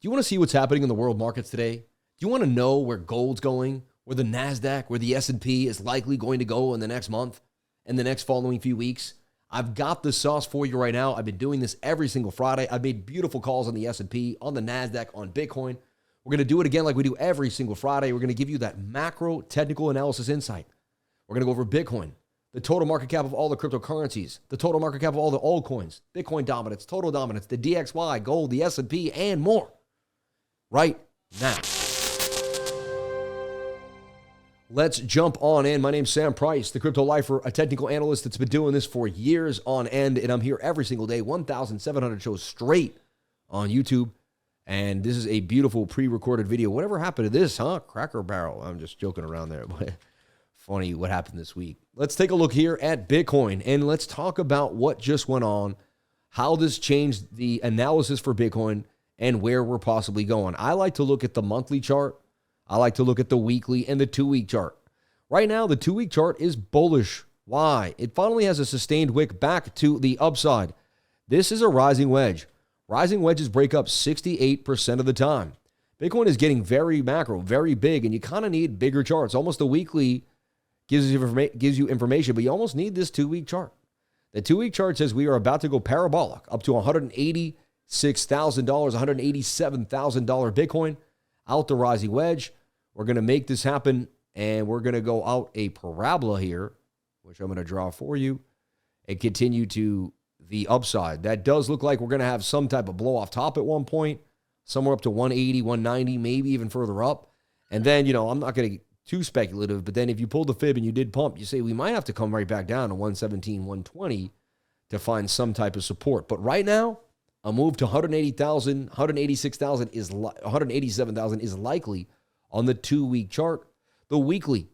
you want to see what's happening in the world markets today? Do you want to know where gold's going, where the NASDAQ, where the S&P is likely going to go in the next month and the next following few weeks? I've got the sauce for you right now. I've been doing this every single Friday. I've made beautiful calls on the S&P, on the NASDAQ, on Bitcoin. We're going to do it again like we do every single Friday. We're going to give you that macro technical analysis insight. We're going to go over Bitcoin, the total market cap of all the cryptocurrencies, the total market cap of all the altcoins, Bitcoin dominance, total dominance, the DXY, gold, the S&P, and more. Right now. Let's jump on in. My name's Sam Price, the Crypto Lifer, a technical analyst that's been doing this for years on end, and I'm here every single day, 1,700 shows straight on YouTube. And this is a beautiful pre-recorded video. Whatever happened to this, huh? Cracker Barrel. I'm just joking around there, but funny what happened this week. Let's take a look here at Bitcoin, and let's talk about what just went on, how this changed the analysis for Bitcoin, and where we're possibly going. I like to look at the monthly chart. I like to look at the weekly and the 2-week chart. Right now, the 2-week chart is bullish. Why? It finally has a sustained wick back to the upside. This is a rising wedge. Rising wedges break up 68% of the time. Bitcoin is getting very macro, very big, and you kind of need bigger charts. Almost the weekly gives you information, but you almost need this 2-week chart. The 2-week chart says we are about to go parabolic up to $186,000, $187,000 Bitcoin out the rising wedge. We're going to make this happen, and we're going to go out a parabola here, which I'm going to draw for you, and continue to the upside. That does look like we're going to have some type of blow off top at one point, somewhere up to 180, 190, maybe even further up. And then, I'm not going to get too speculative, but then if you pull the fib and you did pump, you say we might have to come right back down to 117, 120 to find some type of support. But right now, a move to 180,000, 186,000 187,000 is likely on the 2-week chart. The weekly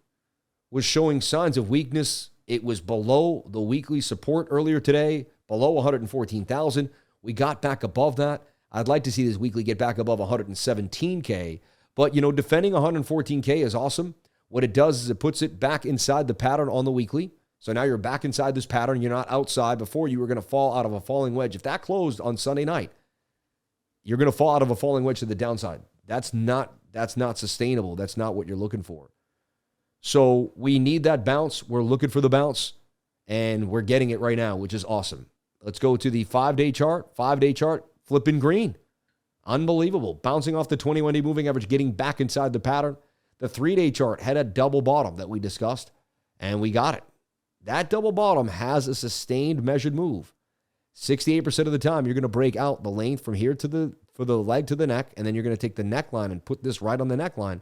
was showing signs of weakness. It was below the weekly support earlier today, below 114,000. We got back above that. I'd like to see this weekly get back above 117K. But, defending 114K is awesome. What it does is it puts it back inside the pattern on the weekly. So now you're back inside this pattern. You're not outside. Before you were going to fall out of a falling wedge. If that closed on Sunday night, you're going to fall out of a falling wedge to the downside. That's not sustainable. That's not what you're looking for. So we need that bounce. We're looking for the bounce, and we're getting it right now, which is awesome. Let's go to the 5-day chart. 5-day chart, flipping green. Unbelievable. Bouncing off the 21-day moving average, getting back inside the pattern. The 3-day chart had a double bottom that we discussed, and we got it. That double bottom has a sustained measured move. 68% of the time, you're going to break out the length from here for the leg to the neck, and then you're going to take the neckline and put this right on the neckline.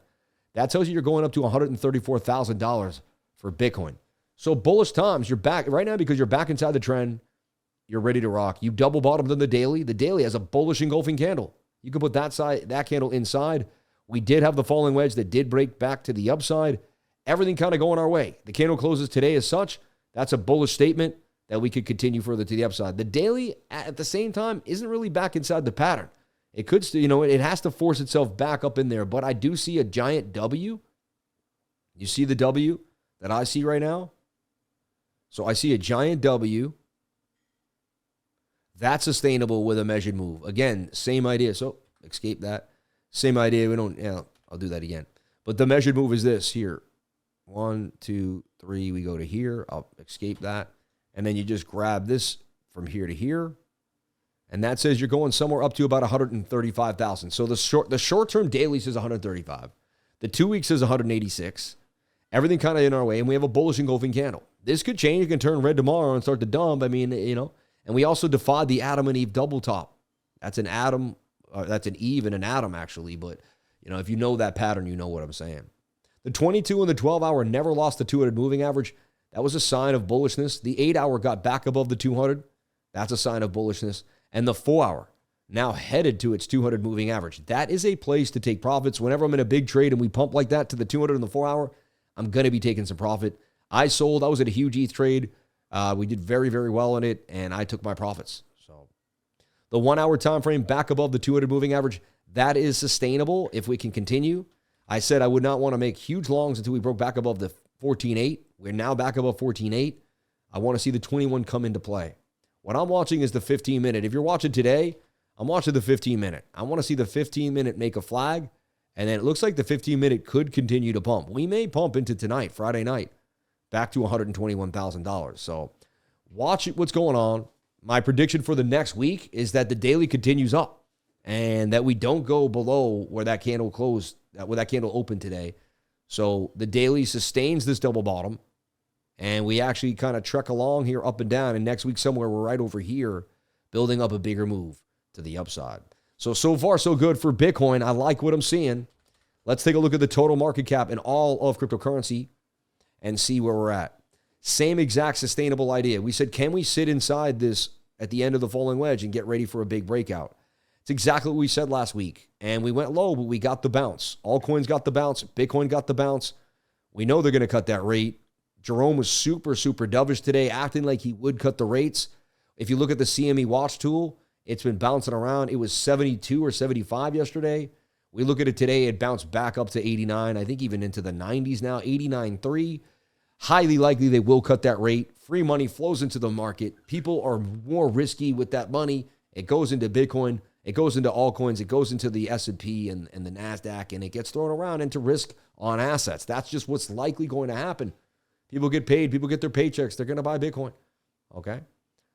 That tells you you're going up to $134,000 for Bitcoin. So bullish times, you're back right now because you're back inside the trend. You're ready to rock. You double bottomed on the daily. The daily has a bullish engulfing candle. You can put that candle inside. We did have the falling wedge that did break back to the upside. Everything kind of going our way. The candle closes today as such. That's a bullish statement that we could continue further to the upside. The daily, at the same time, isn't really back inside the pattern. It could still, it has to force itself back up in there. But I do see a giant W. You see the W that I see right now? So I see a giant W. That's sustainable with a measured move. Again, same idea. So escape that. Same idea. I'll do that again. But the measured move is this here. 1, 2, 3. We go to here. I'll escape that. And then you just grab this from here to here. And that says you're going somewhere up to about 135,000. So the short-term daily says 135. The 2 weeks says 186. Everything kind of in our way. And we have a bullish engulfing candle. This could change. It can turn red tomorrow and start to dump. And we also defied the Adam and Eve double top. That's an Adam. That's an Eve and an Adam, actually. But, if you know that pattern, you know what I'm saying. The 22 and the 12-hour never lost the 200 moving average. That was a sign of bullishness. The 8-hour got back above the 200. That's a sign of bullishness. And the 4-hour now headed to its 200 moving average. That is a place to take profits. Whenever I'm in a big trade and we pump like that to the 200 and the 4-hour, I'm going to be taking some profit. I sold. I was at a huge ETH trade. We did very, very well in it, and I took my profits. So the 1-hour time frame back above the 200 moving average, that is sustainable if we can continue. I said I would not want to make huge longs until we broke back above the 14.8. We're now back above 14.8. I want to see the 21 come into play. What I'm watching is the 15-minute. If you're watching today, I'm watching the 15-minute. I want to see the 15-minute make a flag, and then it looks like the 15-minute could continue to pump. We may pump into tonight, Friday night, back to $121,000. So watch what's going on. My prediction for the next week is that the daily continues up and that we don't go below where that candle closed, where that candle opened today. So the daily sustains this double bottom, and we actually kind of trek along here up and down, and next week somewhere we're right over here building up a bigger move to the upside. So far, so good for Bitcoin. I like what I'm seeing. Let's take a look at the total market cap in all of cryptocurrency and see where we're at. Same exact sustainable idea. We said, can we sit inside this at the end of the falling wedge and get ready for a big breakout? It's exactly what we said last week. And we went low, but we got the bounce. All coins got the bounce. Bitcoin got the bounce. We know they're going to cut that rate. Jerome was super, super dovish today, acting like he would cut the rates. If you look at the CME watch tool, it's been bouncing around. It was 72 or 75 yesterday. We look at it today, it bounced back up to 89, I think even into the 90s now, 89.3. Highly likely they will cut that rate. Free money flows into the market. People are more risky with that money. It goes into Bitcoin. It goes into altcoins. It goes into the S&P and the NASDAQ, and it gets thrown around into risk on assets. That's just what's likely going to happen. People get paid. People get their paychecks. They're going to buy Bitcoin. Okay?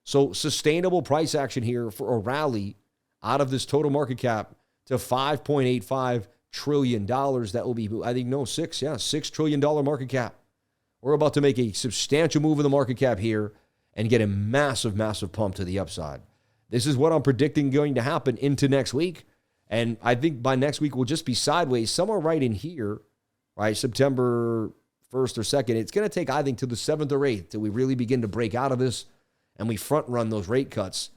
So sustainable price action here for a rally out of this total market cap to $5.85 trillion. That will be, I think, $6 trillion market cap. We're about to make a substantial move in the market cap here and get a massive, massive pump to the upside. This is what I'm predicting going to happen into next week. And I think by next week, we'll just be sideways, somewhere right in here, right? September 1st or 2nd. It's going to take, I think, to the 7th or 8th till we really begin to break out of this and we front run those rate cuts.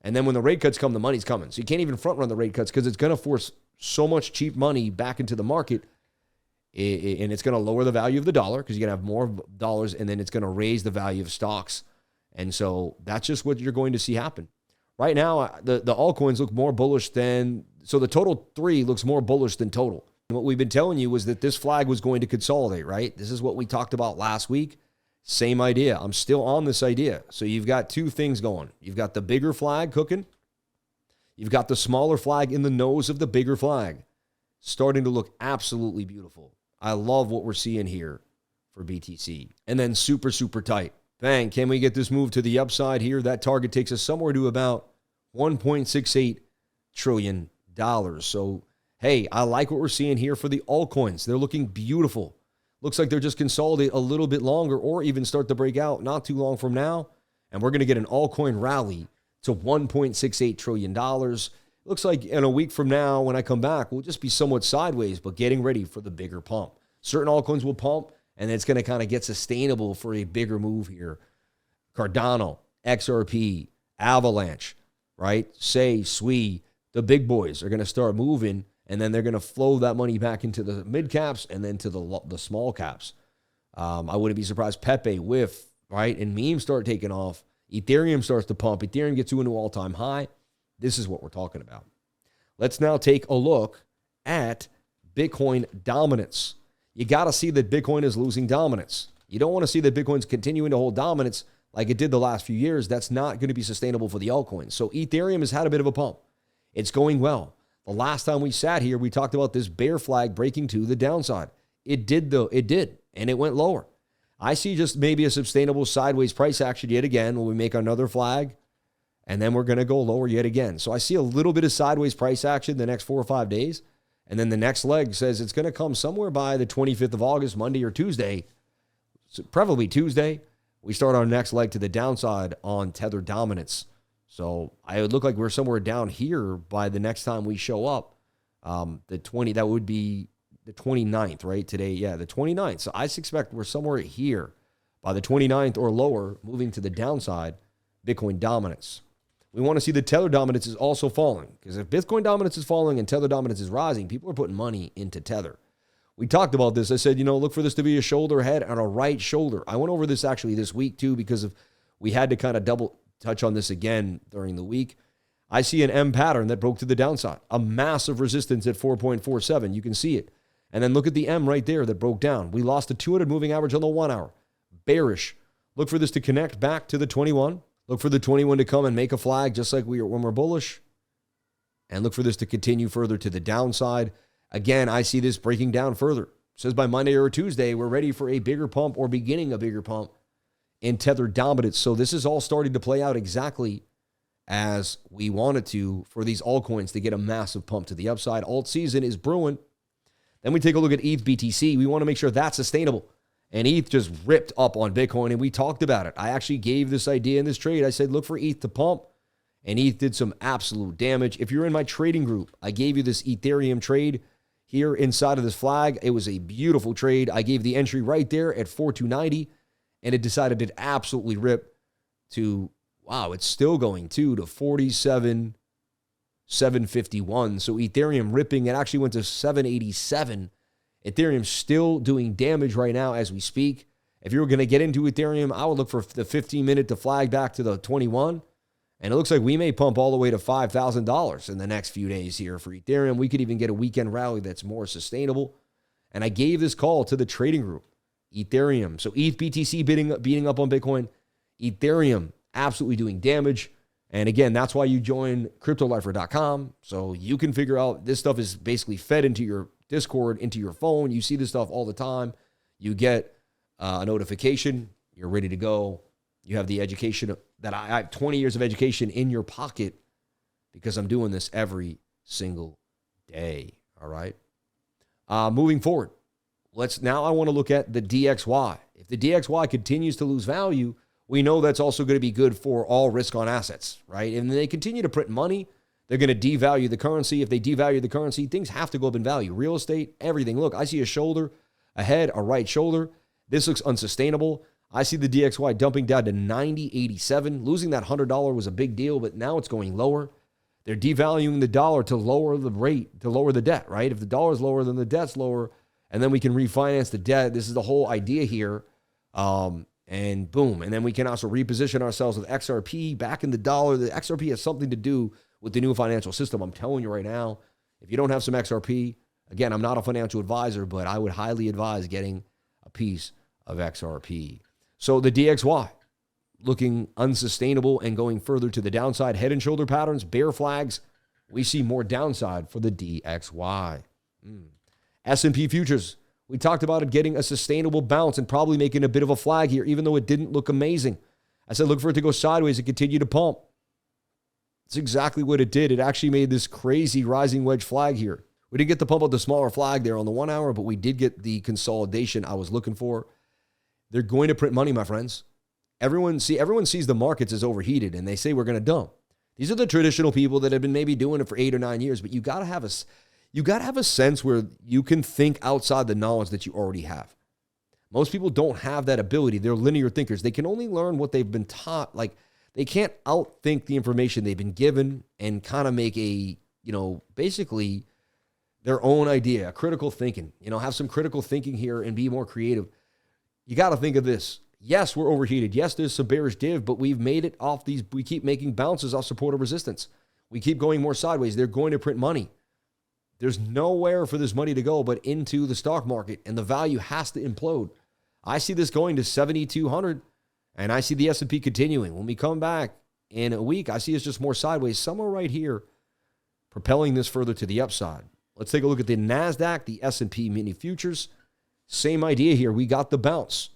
And then when the rate cuts come, the money's coming. So you can't even front run the rate cuts because it's going to force so much cheap money back into the market. And it's going to lower the value of the dollar because you're going to have more dollars, and then it's going to raise the value of stocks. And so that's just what you're going to see happen. Right now, the altcoins look more bullish than, so the total 3 looks more bullish than total. And what we've been telling you was that this flag was going to consolidate, right? This is what we talked about last week. Same idea. I'm still on this idea. So you've got two things going. You've got the bigger flag cooking. You've got the smaller flag in the nose of the bigger flag. Starting to look absolutely beautiful. I love what we're seeing here for BTC. And then super, super tight. Bang, can we get this move to the upside here? That target takes us somewhere to about $1.68 trillion. So, hey, I like what we're seeing here for the altcoins. They're looking beautiful. Looks like they're just consolidate a little bit longer or even start to break out not too long from now. And we're going to get an altcoin rally to $1.68 trillion. Looks like in a week from now, when I come back, we'll just be somewhat sideways, but getting ready for the bigger pump. Certain altcoins will pump, and it's going to kind of get sustainable for a bigger move here. Cardano, XRP, Avalanche, right? Say, SWE, the big boys are going to start moving, and then they're going to flow that money back into the mid caps and then to the small caps. I wouldn't be surprised. Pepe, WIF, right? And memes start taking off. Ethereum starts to pump. Ethereum gets to a new all-time high. This is what we're talking about. Let's now take a look at Bitcoin dominance. You got to see that Bitcoin is losing dominance. You don't want to see that Bitcoin's continuing to hold dominance like it did the last few years. That's not going to be sustainable for the altcoins. So Ethereum has had a bit of a pump. It's going well. The last time we sat here, we talked about this bear flag breaking to the downside. It did, though. It did, and it went lower. I see just maybe a sustainable sideways price action yet again when we make another flag, and then we're going to go lower yet again. So I see a little bit of sideways price action the next 4 or 5 days, and then the next leg says it's going to come somewhere by the 25th of August, Monday or Tuesday, so probably Tuesday. We start our next leg to the downside on Tether dominance. So I would look like we're somewhere down here by the next time we show up. That would be the 29th, right? Today, yeah, the 29th. So I suspect we're somewhere here by the 29th or lower, moving to the downside, Bitcoin dominance. We want to see the Tether dominance is also falling, because if Bitcoin dominance is falling and Tether dominance is rising, people are putting money into Tether. We talked about this. I said, look for this to be a shoulder head and a right shoulder. I went over this actually this week too, because we had to kind of double touch on this again during the week. I see an M pattern that broke to the downside, a massive resistance at 4.47. You can see it. And then look at the M right there that broke down. We lost the 200 moving average on the 1 hour. Bearish. Look for this to connect back to the 21. Look for the 21 to come and make a flag just like when we're bullish. and look for this to continue further to the downside. Again, I see this breaking down further. It says by Monday or Tuesday, we're ready for a bigger pump or beginning a bigger pump in tethered dominance. So this is all starting to play out exactly as we wanted to for these altcoins to get a massive pump to the upside. Alt season is brewing. Then we take a look at ETH BTC. We want to make sure that's sustainable. And ETH just ripped up on Bitcoin, and we talked about it. I actually gave this idea in this trade. I said, look for ETH to pump, and ETH did some absolute damage. If you're in my trading group, I gave you this Ethereum trade here inside of this flag. It was a beautiful trade. I gave the entry right there at 4290, and it decided to absolutely rip to, wow, it's still going to 47,751. So Ethereum ripping, it actually went to 787. Ethereum still doing damage right now as we speak. If you were going to get into Ethereum, I would look for the 15-minute to flag back to the 21. And it looks like we may pump all the way to $5,000 in the next few days here for Ethereum. We could even get a weekend rally that's more sustainable. And I gave this call to the trading group, Ethereum. So ETH BTC beating up on Bitcoin. Ethereum absolutely doing damage. And again, that's why you join CryptoLifer.com. So you can figure out this stuff is basically fed into your Discord, into your phone. You see this stuff all the time. You get a notification. You're ready to go. You have the education that I have 20 years of education in your pocket because I'm doing this every single day. All right. Moving forward, I want to look at the DXY. If the DXY continues to lose value, we know that's also going to be good for all risk on assets, right? And they continue to print money. They're going to devalue the currency. If they devalue the currency, things have to go up in value. Real estate, everything. Look, I see a shoulder, a head, a right shoulder. This looks unsustainable. I see the DXY dumping down to 90.87. Losing that $100 was a big deal, but now it's going lower. They're devaluing the dollar to lower the rate, to lower the debt, right? If the dollar is lower, then the debt's lower, and then we can refinance the debt. This is the whole idea here. And boom. And then we can also reposition ourselves with XRP back in the dollar. The XRP has something to do with the new financial system. I'm telling you right now, if you don't have some XRP, again, I'm not a financial advisor, but I would highly advise getting a piece of XRP. So the DXY looking unsustainable and going further to the downside. Head and shoulder patterns, bear flags. We see more downside for the DXY. S&P futures. We talked about it getting a sustainable bounce and probably making a bit of a flag here, even though it didn't look amazing. I said, look for it to go sideways and continue to pump. It's exactly what it did. It actually made this crazy rising wedge flag here. We didn't get the pump of the smaller flag there on the 1 hour, but we did get the consolidation I was looking for. They're going to print money, my friends. Everyone sees the markets as overheated, and they say we're going to dump. These are the traditional people that have been maybe doing it for 8 or 9 years, but you got to have a sense where you can think outside the knowledge that you already have. Most people don't have that ability. They're linear thinkers. They can only learn what they've been taught. Like, they can't outthink the information they've been given and kind of make basically their own idea, critical thinking. Have some critical thinking here and be more creative. You got to think of this. Yes, we're overheated. Yes, there's some bearish div, but we've made it off these. We keep making bounces off support or resistance. We keep going more sideways. They're going to print money. There's nowhere for this money to go but into the stock market, and the value has to implode. I see this going to 7,200, and I see the S&P continuing. When we come back in a week, I see it's just more sideways, somewhere right here, propelling this further to the upside. Let's take a look at the NASDAQ, the S&P mini futures. Same idea here. We got the bounce.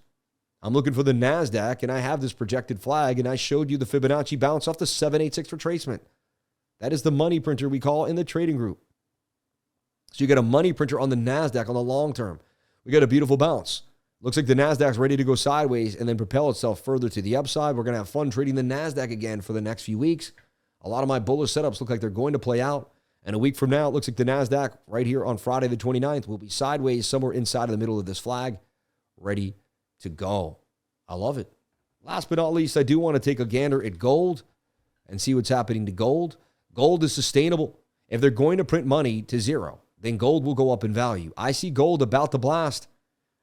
I'm looking for the NASDAQ, and I have this projected flag, and I showed you the Fibonacci bounce off the 786 retracement. That is the money printer we call in the trading group. So you got a money printer on the NASDAQ on the long term. We got a beautiful bounce. Looks like the NASDAQ's ready to go sideways and then propel itself further to the upside. We're going to have fun trading the NASDAQ again for the next few weeks. A lot of my bullish setups look like they're going to play out. And a week from now, it looks like the NASDAQ right here on Friday the 29th will be sideways somewhere inside of the middle of this flag, ready to go. I love it. Last but not least, I do want to take a gander at gold and see what's happening to gold. Gold is sustainable. If they're going to print money to zero, then gold will go up in value. I see gold about to blast.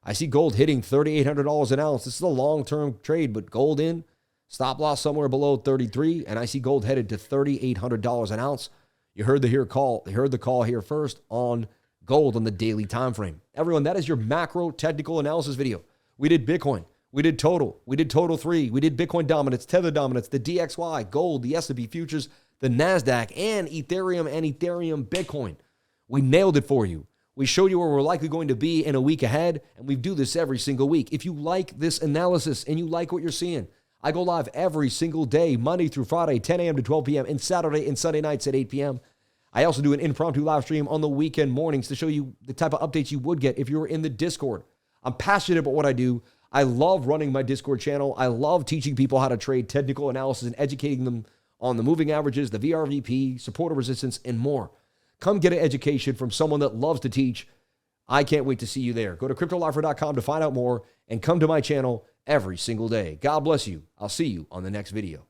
I see gold hitting $3,800 an ounce. This is a long-term trade, but gold in, stop loss somewhere below 33, and I see gold headed to $3,800 an ounce. You heard the call here first on gold on the daily time frame. Everyone, that is your macro technical analysis video. We did Bitcoin. We did total. We did total 3. We did Bitcoin dominance, tether dominance, the DXY, gold, the S&P futures, the NASDAQ, and Ethereum Bitcoin. We nailed it for you. We showed you where we're likely going to be in a week ahead, and we do this every single week. If you like this analysis and you like what you're seeing, I go live every single day, Monday through Friday, 10 a.m. to 12 p.m., and Saturday and Sunday nights at 8 p.m. I also do an impromptu live stream on the weekend mornings to show you the type of updates you would get if you were in the Discord. I'm passionate about what I do. I love running my Discord channel. I love teaching people how to trade, technical analysis, and educating them on the moving averages, the VRVP, support or resistance, and more. Come get an education from someone that loves to teach. I can't wait to see you there. Go to cryptolifer.com to find out more and come to my channel every single day. God bless you. I'll see you on the next video.